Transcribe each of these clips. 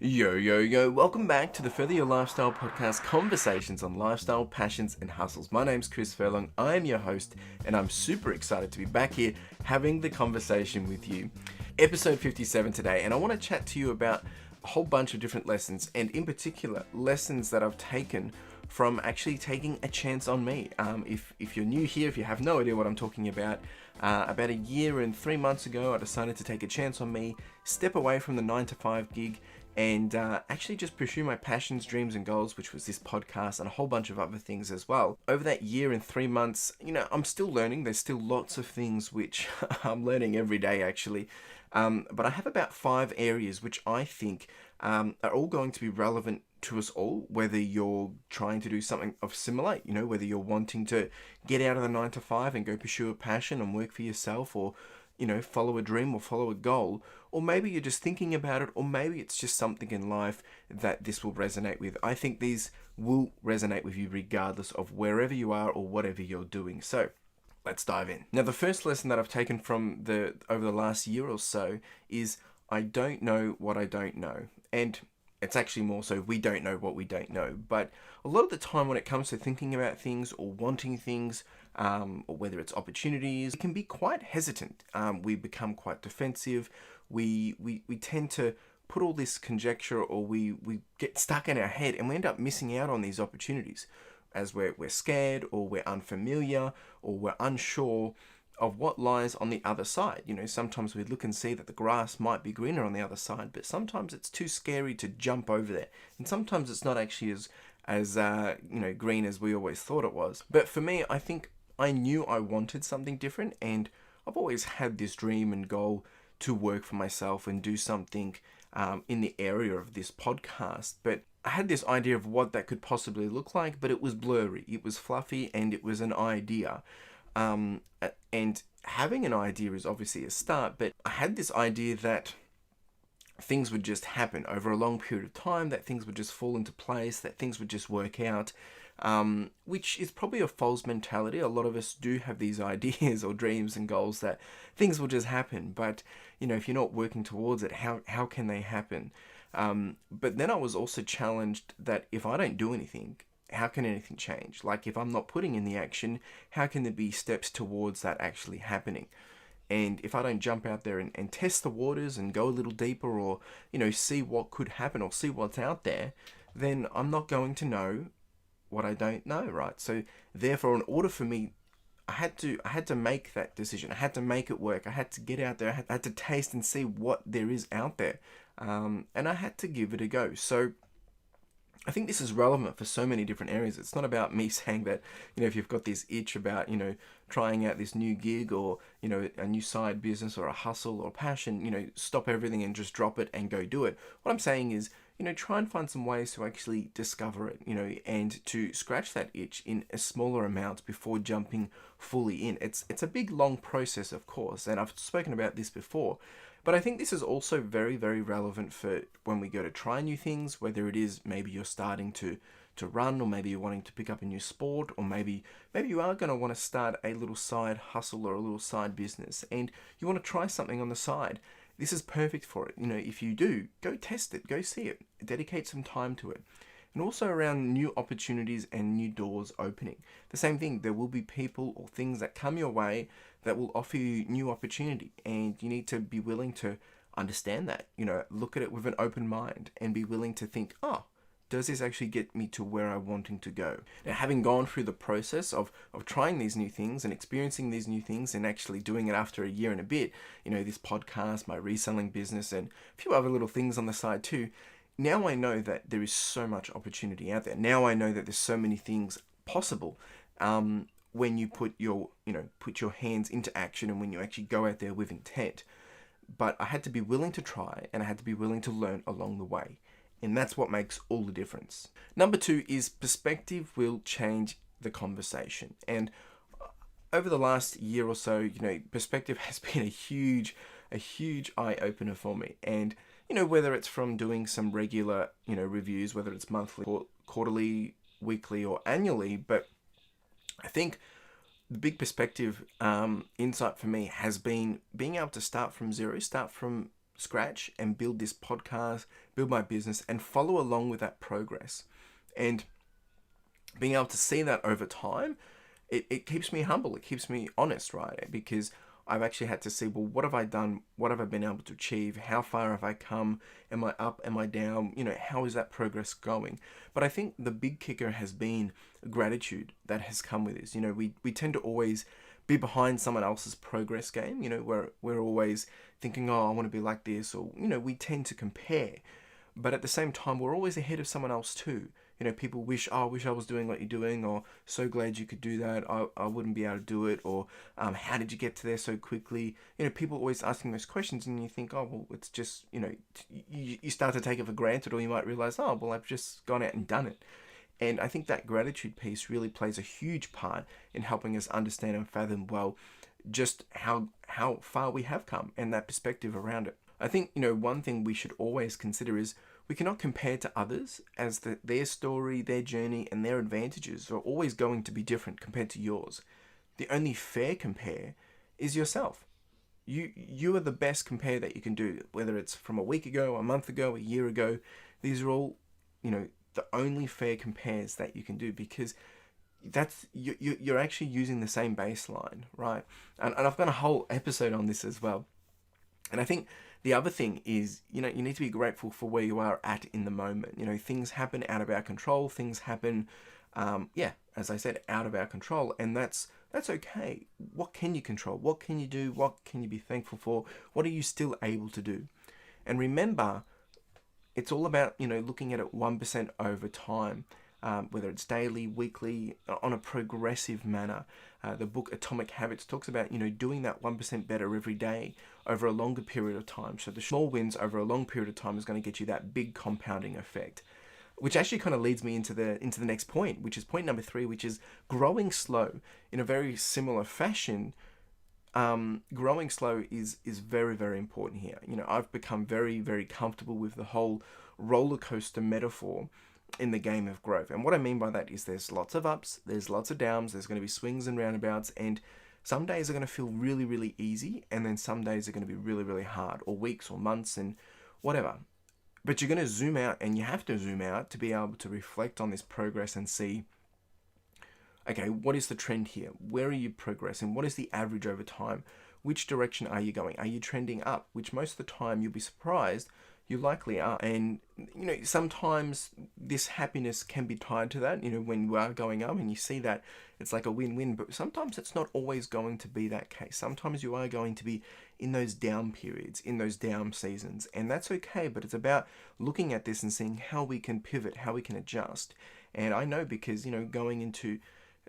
Yo, welcome back to the Further Your Lifestyle podcast, conversations on lifestyle, passions, and hustles. My name's Chris Furlong, I'm your host, and I'm super excited to be back here having the conversation with you. Episode 57 today, and I want to chat to you about a whole bunch of different lessons, and in particular, lessons that I've taken from actually taking a chance on me. If you're new here, if you have no idea what I'm talking about a year and 3 months ago, I decided to take a chance on me, step away from the 9 to 5 gig, and actually just pursue my passions, dreams, and goals, which was this podcast and a whole bunch of other things as well. Over that year and 3 months, I'm still learning. There's still lots of things which I'm learning every day, actually. But I have about 5 areas which I think are all going to be relevant to us all, whether you're trying to do something of similar, whether you're wanting to get out of the 9 to 5 and go pursue a passion and work for yourself, or follow a dream or follow a goal, or maybe you're just thinking about it, or maybe it's just something in life that this will resonate with. I think these will resonate with you regardless of wherever you are or whatever you're doing. So let's dive in. Now, the first lesson that I've taken from over the last year or so is I don't know what I don't know. And it's actually more so we don't know what we don't know. But a lot of the time when it comes to thinking about things or wanting things, or whether it's opportunities, we can be quite hesitant. We become quite defensive. We tend to put all this conjecture, or we get stuck in our head and we end up missing out on these opportunities as we're scared, or we're unfamiliar, or we're unsure of what lies on the other side. Sometimes we look and see that the grass might be greener on the other side, but sometimes it's too scary to jump over there. And sometimes it's not actually as green as we always thought it was. But for me, I think I knew I wanted something different, and I've always had this dream and goal to work for myself and do something in the area of this podcast. But I had this idea of what that could possibly look like, but it was blurry, it was fluffy, and it was an idea. And having an idea is obviously a start, but I had this idea that things would just happen over a long period of time, that things would just fall into place, that things would just work out, which is probably a false mentality. A lot of us do have these ideas or dreams and goals that things will just happen, but if you're not working towards it, how can they happen? But then I was also challenged that if I don't do anything, how can anything change? Like, if I'm not putting in the action, how can there be steps towards that actually happening? And if I don't jump out there and test the waters and go a little deeper, or see what could happen or see what's out there, then I'm not going to know what I don't know, right? So therefore, in order for me, I had to make that decision. I had to make it work. I had to get out there. I had to taste and see what there is out there, and I had to give it a go. So I think this is relevant for so many different areas. It's not about me saying that, if you've got this itch about, trying out this new gig, or, a new side business or a hustle or passion, stop everything and just drop it and go do it. What I'm saying is, try and find some ways to actually discover it, and to scratch that itch in a smaller amount before jumping fully in. It's a big, long process, of course, and I've spoken about this before. But I think this is also very, very relevant for when we go to try new things, whether it is maybe you're starting to run, or maybe you're wanting to pick up a new sport, or maybe you are going to want to start a little side hustle or a little side business, and you want to try something on the side. This is perfect for it. If you do, go test it, go see it, dedicate some time to it. And also around new opportunities and new doors opening. The same thing, there will be people or things that come your way that will offer you new opportunity, and you need to be willing to understand that, look at it with an open mind and be willing to think, does this actually get me to where I'm wanting to go? Now, having gone through the process of trying these new things and experiencing these new things and actually doing it after a year and a bit, this podcast, my reselling business, and a few other little things on the side too, now I know that there is so much opportunity out there. Now I know that there's so many things possible when you put your hands into action, and when you actually go out there with intent. But I had to be willing to try, and I had to be willing to learn along the way. And that's what makes all the difference. Number 2 is perspective will change the conversation. And over the last year or so, perspective has been a huge eye-opener for me. And whether it's from doing some regular, reviews, whether it's monthly, or quarterly, weekly, or annually, but I think the big perspective insight for me has been being able to start from zero, start from scratch and build this podcast, build my business, and follow along with that progress. And being able to see that over time, it keeps me humble. It keeps me honest, right? Because I've actually had to see, well, what have I done? What have I been able to achieve? How far have I come? Am I up? Am I down? How is that progress going? But I think the big kicker has been gratitude that has come with this. We tend to always be behind someone else's progress game. We're always thinking, oh, I want to be like this, or, we tend to compare. But at the same time, we're always ahead of someone else too. People wish, oh, I wish I was doing what you're doing, or so glad you could do that. I wouldn't be able to do it, or how did you get to there so quickly? People always asking those questions, and you think, oh, well, it's just, you start to take it for granted, or you might realize, oh, well, I've just gone out and done it. And I think that gratitude piece really plays a huge part in helping us understand and fathom, well, just how far we have come and that perspective around it. I think, one thing we should always consider is we cannot compare to others, as their story, their journey, and their advantages are always going to be different compared to yours. The only fair compare is yourself. You are the best compare that you can do, whether it's from a week ago, a month ago, a year ago. These are all, the only fair compares that you can do, because that's you're actually using the same baseline, right? And I've got a whole episode on this as well. And I think the other thing is, you need to be grateful for where you are at in the moment. Things happen out of our control. Things happen, as I said, out of our control. And that's okay. What can you control? What can you do? What can you be thankful for? What are you still able to do? And remember, it's all about, looking at it 1% over time. Whether it's daily, weekly, on a progressive manner. The book Atomic Habits talks about, doing that 1% better every day over a longer period of time. So the small wins over a long period of time is going to get you that big compounding effect, which actually kind of leads me into the next point, which is point number 3, which is growing slow. In a very similar fashion, growing slow is very, very important here. I've become very, very comfortable with the whole roller coaster metaphor in the game of growth. And what I mean by that is there's lots of ups, there's lots of downs, there's going to be swings and roundabouts, and some days are going to feel really, really easy, and then some days are going to be really, really hard, or weeks or months and whatever. But you're going to zoom out, and you have to zoom out to be able to reflect on this progress and see, okay, what is the trend here? Where are you progressing? What is the average over time? Which direction are you going? Are you trending up? Which most of the time you'll be surprised you likely are. And, sometimes this happiness can be tied to that, when you are going up and you see that it's like a win-win, but sometimes it's not always going to be that case. Sometimes you are going to be in those down periods, in those down seasons, and that's okay, but it's about looking at this and seeing how we can pivot, how we can adjust. And I know because, going into,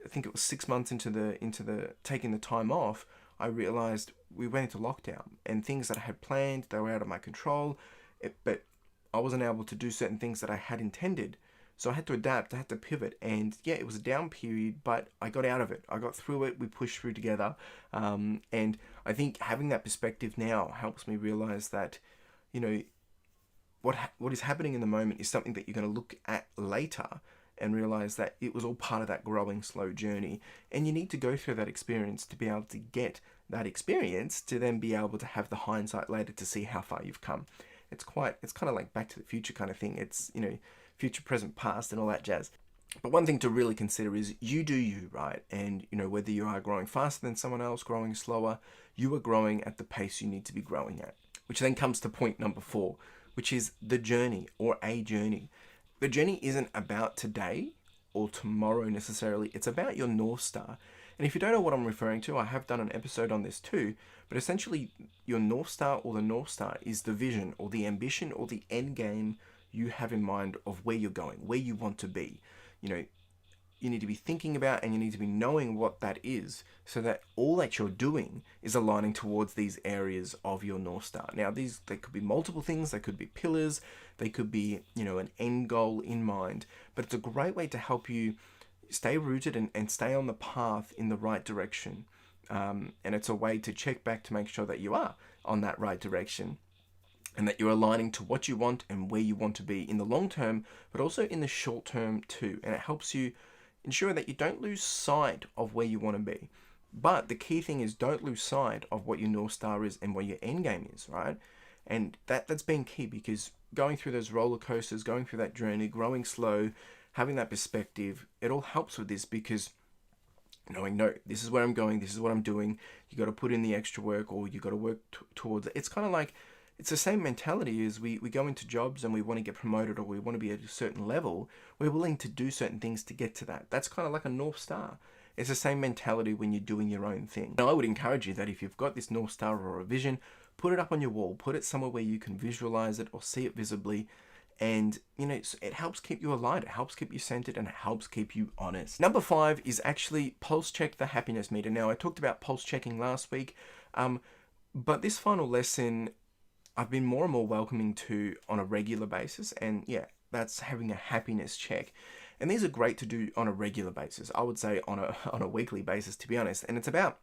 I think it was 6 months into the taking the time off, I realized we went into lockdown, and things that I had planned, they were out of my control. But I wasn't able to do certain things that I had intended. So I had to adapt, I had to pivot. And yeah, it was a down period, but I got out of it. I got through it, we pushed through together. And I think having that perspective now helps me realize that, what is happening in the moment is something that you're going to look at later and realize that it was all part of that growing slow journey. And you need to go through that experience to be able to get that experience to then be able to have the hindsight later to see how far you've come. It's kind of like Back to the Future kind of thing. It's, future, present, past, and all that jazz. But one thing to really consider is you do you, right? And, whether you are growing faster than someone else, growing slower, you are growing at the pace you need to be growing at. Which then comes to point number 4, which is the journey, or a journey. The journey isn't about today or tomorrow necessarily. It's about your North Star. And if you don't know what I'm referring to, I have done an episode on this too. But essentially, your North Star, or the North Star, is the vision or the ambition or the end game you have in mind of where you're going, where you want to be. You need to be thinking about, and you need to be knowing what that is, so that all that you're doing is aligning towards these areas of your North Star. Now, they could be multiple things. They could be pillars. They could be, an end goal in mind. But it's a great way to help you stay rooted and stay on the path in the right direction. And it's a way to check back to make sure that you are on that right direction, and that you're aligning to what you want and where you want to be in the long term, but also in the short term too. And it helps you ensure that you don't lose sight of where you want to be. But the key thing is, don't lose sight of what your North Star is and what your end game is, right? And that's been key, because going through those roller coasters, going through that journey, growing slow, having that perspective, it all helps with this, because knowing, no, this is where I'm going, this is what I'm doing, you got to put in the extra work, or you got to work towards it. It's kind of like, it's the same mentality as we go into jobs and we want to get promoted, or we want to be at a certain level. We're willing to do certain things to get to that. That's kind of like a North Star. It's the same mentality when you're doing your own thing. Now, I would encourage you that if you've got this North Star or a vision, put it up on your wall, put it somewhere where you can visualize it or see it visibly. And, it helps keep you aligned, it helps keep you centered, and it helps keep you honest. Number 5 is actually pulse check the happiness meter. Now, I talked about pulse checking last week, but this final lesson, I've been more and more welcoming to on a regular basis. And yeah, that's having a happiness check. And these are great to do on a regular basis. I would say on a weekly basis, to be honest. And it's about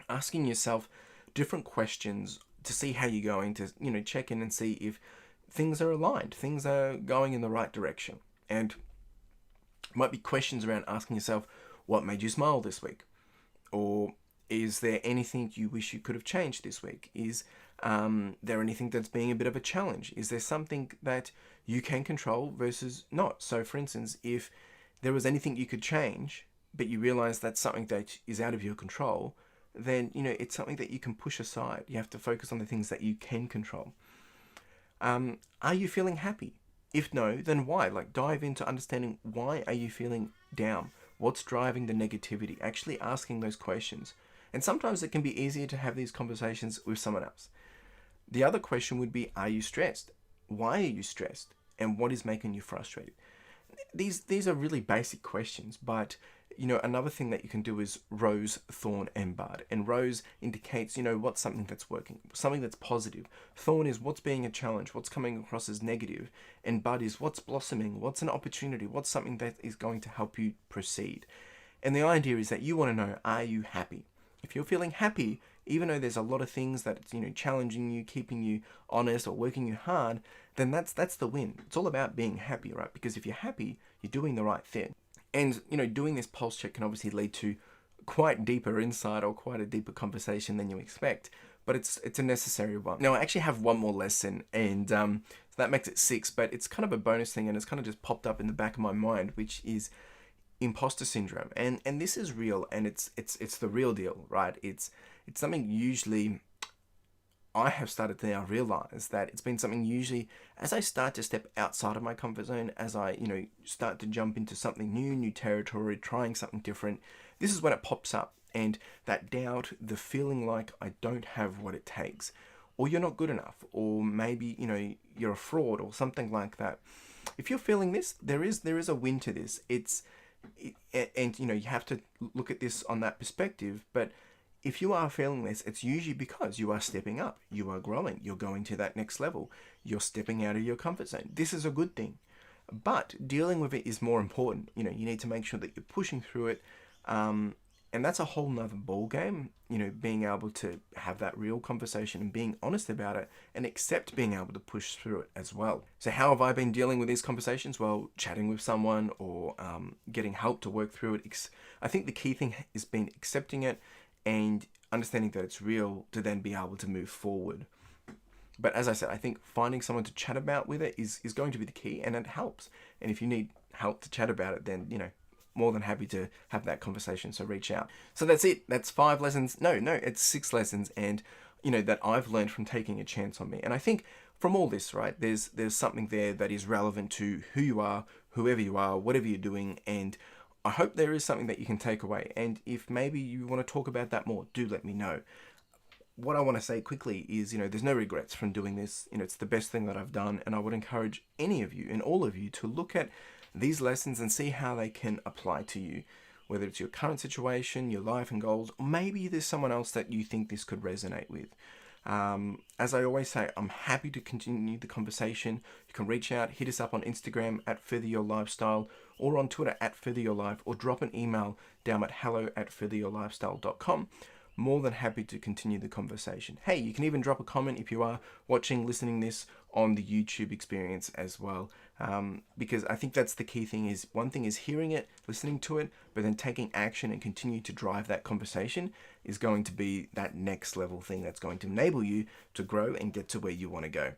asking yourself different questions to see how you're going, to, check in and see if things are aligned, things are going in the right direction. And it might be questions around asking yourself, what made you smile this week? Or is there anything you wish you could have changed this week? Is there anything that's being a bit of a challenge? Is there something that you can control versus not? So for instance, if there was anything you could change, but you realize that's something that is out of your control, then, it's something that you can push aside. You have to focus on the things that you can control. Are you feeling happy? If no, then why? Like, dive into understanding, why are you feeling down? What's driving the negativity? Actually asking those questions. And sometimes it can be easier to have these conversations with someone else. The other question would be, are you stressed? Why are you stressed? And what is making you frustrated? These are really basic questions, but another thing that you can do is ROSE, THORN, and BUD. And ROSE indicates, what's something that's working, something that's positive. THORN is what's being a challenge, what's coming across as negative. And BUD is what's blossoming, what's an opportunity, what's something that is going to help you proceed. And the idea is that you want to know, are you happy? If you're feeling happy, even though there's a lot of things that it's, challenging you, keeping you honest, or working you hard, then that's the win. It's all about being happy, right? Because if you're happy, you're doing the right thing. And, doing this pulse check can obviously lead to quite deeper insight or quite a deeper conversation than you expect, but it's a necessary one. Now, I actually have one more lesson, and so that makes it 6, but it's kind of a bonus thing, and it's kind of just popped up in the back of my mind, which is imposter syndrome. And this is real, and it's the real deal, right? It's something usually I have started to now realize that it's been something usually as I start to step outside of my comfort zone, as I, start to jump into something new territory, trying something different. This is when it pops up, and that doubt, the feeling like I don't have what it takes, or you're not good enough, or maybe, you're a fraud or something like that. If you're feeling this, there is a win to this. And you have to look at this on that perspective, but if you are feeling this, it's usually because you are stepping up, you are growing, you're going to that next level, you're stepping out of your comfort zone. This is a good thing, but dealing with it is more important. You need to make sure that you're pushing through it, and that's a whole nother ball game. Being able to have that real conversation and being honest about it, and accept being able to push through it as well. So how have I been dealing with these conversations? Well, chatting with someone, or getting help to work through it. I think the key thing has been accepting it and understanding that it's real, to then be able to move forward. But as I said, I think finding someone to chat about with it is going to be the key, and it helps. And if you need help to chat about it, then, more than happy to have that conversation. So reach out. So that's it. That's 5 lessons. No, it's 6 lessons. And, that I've learned from taking a chance on me. And I think from all this, right, there's something there that is relevant to who you are, whoever you are, whatever you're doing. And I hope there is something that you can take away. And if maybe you want to talk about that more, do let me know. What I want to say quickly is, there's no regrets from doing this. It's the best thing that I've done. And I would encourage any of you and all of you to look at these lessons and see how they can apply to you, whether it's your current situation, your life and goals, or maybe there's someone else that you think this could resonate with. As I always say, I'm happy to continue the conversation. You can reach out, hit us up on Instagram at Further Your Lifestyle, or on Twitter at Further Your Life, or drop an email down at hello@furtheryourlifestyle.com. More than happy to continue the conversation. Hey, you can even drop a comment if you are watching, listening this on the YouTube experience as well. Because I think that's the key thing. Is one thing is hearing it, listening to it, but then taking action and continue to drive that conversation is going to be that next level thing that's going to enable you to grow and get to where you want to go.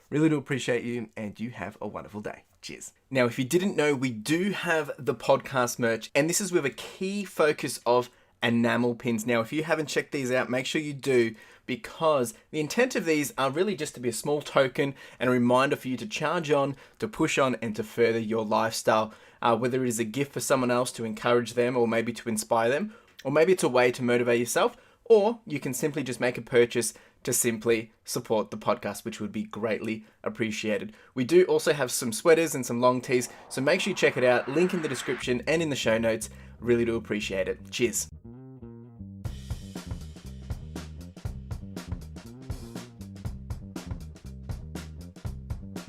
Really do appreciate you, and you have a wonderful day. Cheers. Now, if you didn't know, we do have the podcast merch, and this is with a key focus of enamel pins. Now, if you haven't checked these out, make sure you do, because the intent of these are really just to be a small token and a reminder for you to charge on, to push on, and to further your lifestyle. Whether it is a gift for someone else to encourage them, or maybe to inspire them, or maybe it's a way to motivate yourself, or you can simply just make a purchase to simply support the podcast, which would be greatly appreciated. We do also have some sweaters and some long tees, so make sure you check it out. Link in the description and in the show notes. Really do appreciate it. Cheers.